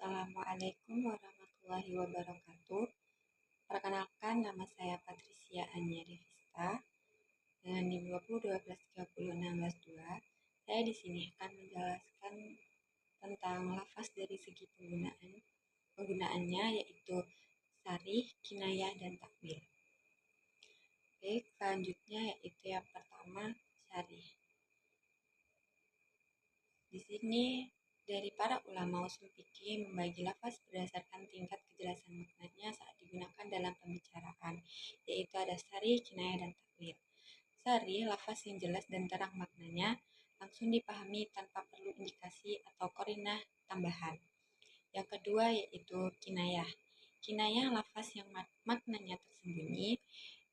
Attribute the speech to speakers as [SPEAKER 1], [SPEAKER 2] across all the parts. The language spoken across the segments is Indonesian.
[SPEAKER 1] Assalamualaikum warahmatullahi wabarakatuh. Perkenalkan, nama saya Patricia Anya Devista. Dengan NIM 20123016-2, saya di sini akan menjelaskan tentang lafaz dari segi penggunaannya, yaitu sarih, kinayah, dan takwil. Baik, selanjutnya yaitu yang pertama, sarih. Di sini dari para ulama usul fikih membagi lafaz berdasarkan tingkat kejelasan maknanya saat digunakan dalam pembicaraan, yaitu ada sarih, kinayah, dan takwil. Sarih, lafaz yang jelas dan terang maknanya, langsung dipahami tanpa perlu indikasi atau qarinah tambahan. Yang kedua yaitu kinayah. Kinayah, lafaz yang maknanya tersembunyi,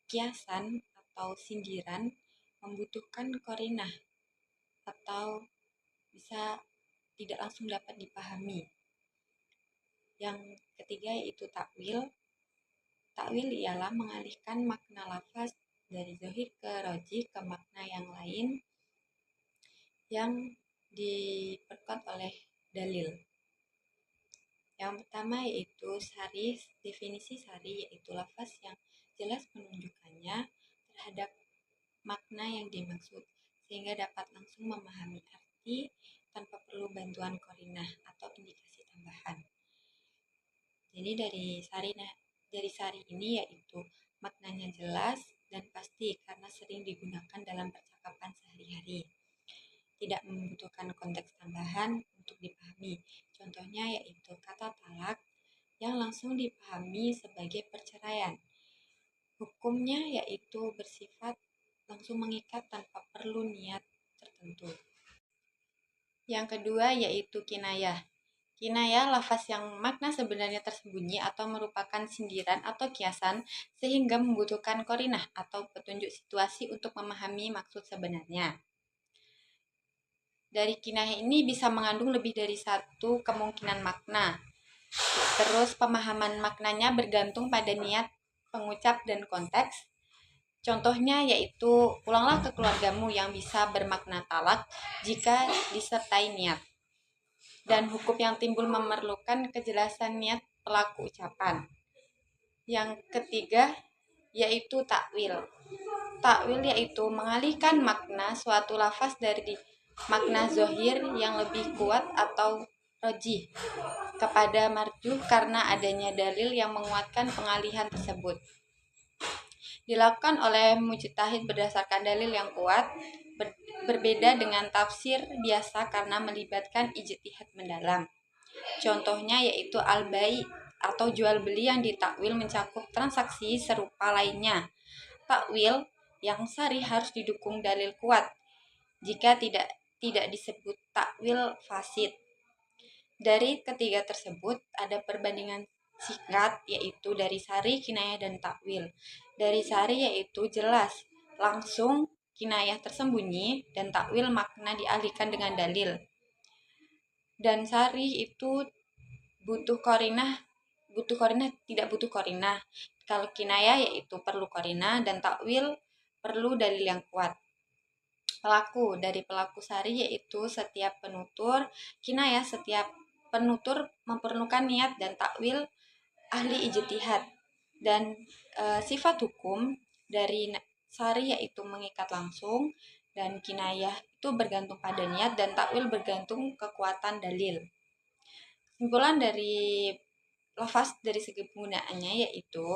[SPEAKER 1] kiasan atau sindiran, membutuhkan qarinah atau bisa tidak langsung dapat dipahami. Yang ketiga yaitu takwil. Takwil ialah mengalihkan makna lafaz dari zahir ke rajih ke makna yang lain yang diperkuat oleh dalil. Yang pertama yaitu sarih. Definisi sarih yaitu lafaz yang jelas penunjukannya terhadap makna yang dimaksud, sehingga dapat langsung memahami arti tanpa perlu bantuan qarinah atau indikasi tambahan. Jadi dari sari ini yaitu maknanya jelas dan pasti karena sering digunakan dalam percakapan sehari-hari. Tidak membutuhkan konteks tambahan untuk dipahami. Contohnya yaitu kata talak yang langsung dipahami sebagai perceraian. Hukumnya yaitu bersifat langsung mengikat tanpa perlu niat tertentu. Yang kedua yaitu kinayah. Kinayah, lafaz yang makna sebenarnya tersembunyi atau merupakan sindiran atau kiasan sehingga membutuhkan qarinah atau petunjuk situasi untuk memahami maksud sebenarnya. Dari kinayah ini bisa mengandung lebih dari satu kemungkinan makna. Terus pemahaman maknanya bergantung pada niat pengucap dan konteks. Contohnya yaitu pulanglah ke keluargamu yang bisa bermakna talak jika disertai niat. Dan hukum yang timbul memerlukan kejelasan niat pelaku ucapan. Yang ketiga yaitu takwil. Takwil yaitu mengalihkan makna suatu lafaz dari makna zahir yang lebih kuat atau rajih kepada marjuh karena adanya dalil yang menguatkan pengalihan tersebut. Dilakukan oleh mujtahid berdasarkan dalil yang kuat, berbeda dengan tafsir biasa karena melibatkan ijtihad mendalam. Contohnya yaitu al-bai' atau jual beli yang ditakwil mencakup transaksi serupa lainnya. Takwil yang sharih harus didukung dalil kuat. Jika tidak disebut takwil fasid. Dari ketiga tersebut ada perbandingan singkat yaitu dari sari, kinayah, dan takwil. Dari sari yaitu jelas, langsung, kinayah tersembunyi, dan takwil makna dialihkan dengan dalil. Dan sari itu butuh qarinah, tidak butuh qarinah. Kalau kinayah yaitu perlu qarinah dan takwil perlu dalil yang kuat. Dari pelaku sari yaitu setiap penutur, kinayah setiap penutur memerlukan niat, dan takwil ahli ijtihad. Dan sifat hukum dari sari yaitu mengikat langsung, dan kinayah itu bergantung pada niat, dan takwil bergantung kekuatan dalil. Kesimpulan dari lafaz dari segi penggunaannya yaitu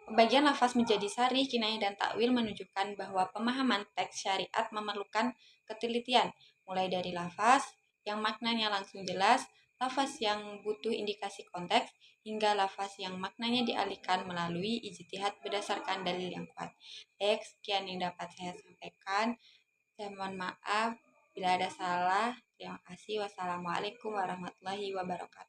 [SPEAKER 1] pembagian lafaz menjadi sari, kinayah, dan takwil menunjukkan bahwa pemahaman teks syariat memerlukan ketelitian, mulai dari lafaz yang maknanya langsung jelas, lafaz yang butuh indikasi konteks, hingga lafaz yang maknanya dialihkan melalui ijtihad berdasarkan dalil yang kuat. Sekian yang dapat saya sampaikan. Saya mohon maaf bila ada salah. Terima kasih. Wassalamualaikum warahmatullahi wabarakatuh.